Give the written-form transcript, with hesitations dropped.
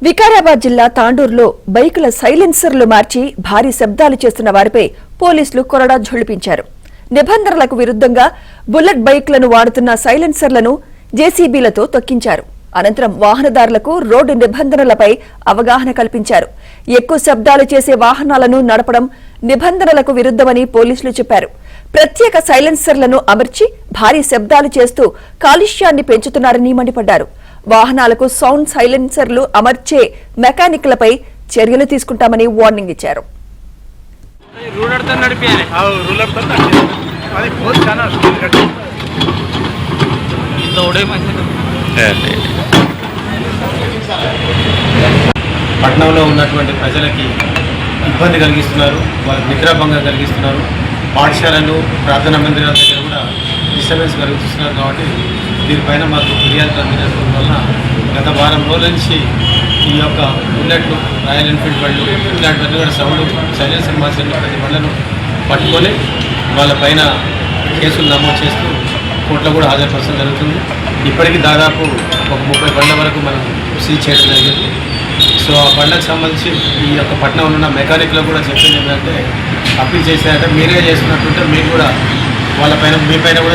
వికారాబాద్ జిల్లా తాండూరులో బైకుల సైలెన్సర్లు మార్చి భారీ శబ్దాలు చేస్తున్న వారిపై పోలీసులు కొరడా ఝళిపించారు. నిబంధనలకు విరుద్ధంగా బుల్లెట్ బైక్లను వాడుతున్న సైలెన్సర్లను జేసీబీలతో తొక్కించారు. అనంతరం వాహనదారులకు రోడ్డు నిబంధనలపై అవగాహన కల్పించారు. ఎక్కువ శబ్దాలు చేసే వాహనాలను నడపడం నిబంధనలకు విరుద్ధమని పోలీసులు చెప్పారు. ప్రత్యేక సైలెన్సర్లను అమర్చి భారీ శబ్దాలు చేస్తూ కాలుష్యాన్ని పెంచుతున్నారని మండిపడ్డారు. వాహనాలకు సౌండ్ సైలెన్సర్లు అమర్చే మెకానిక్లపై చర్యలు తీసుకుంటామని వార్నింగ్ ఇచ్చారు. పట్టణంలో ఉన్నటువంటి ప్రజలకి ఇబ్బంది కలిగిస్తున్నారు, వాళ్ళకి నిద్రాభంగం కలిగిస్తున్నారు. పాఠశాలలు, ప్రార్థనా మందిరాల దగ్గర కూడా డిస్టర్బెన్స్ కలిగిస్తున్నారు. కాబట్టి దీనిపైన మాకు ఫిర్యాదు అందించడం వల్ల గత వారం రోజుల నుంచి ఈ యొక్క బుల్లెట్లు, రాయల్ ఎన్ఫీల్డ్ బళ్ళు ఇట్లాంటివన్నీ కూడా సౌండ్ సైలెన్సర్ మార్చిన ప్రతి బళ్ళను పట్టుకొని వాళ్ళపైన కేసులు నమోదు చేస్తూ కోర్టులో కూడా హాజరుపరచడం జరుగుతుంది. ఇప్పటికీ దాదాపు ఒక 30 బండ్ల వరకు మనం సీజ్ చేయడం జరిగింది. సో ఆ బండ్లకు సంబంధించి ఈ యొక్క పట్టణంలో ఉన్న మెకానిక్లో కూడా చెప్పింది ఏంటంటే, అప్పీల్ చేశారంటే మీరే చేస్తున్నట్టుంటే మీరు కూడా వాళ్ళపైన మీ పైన కూడా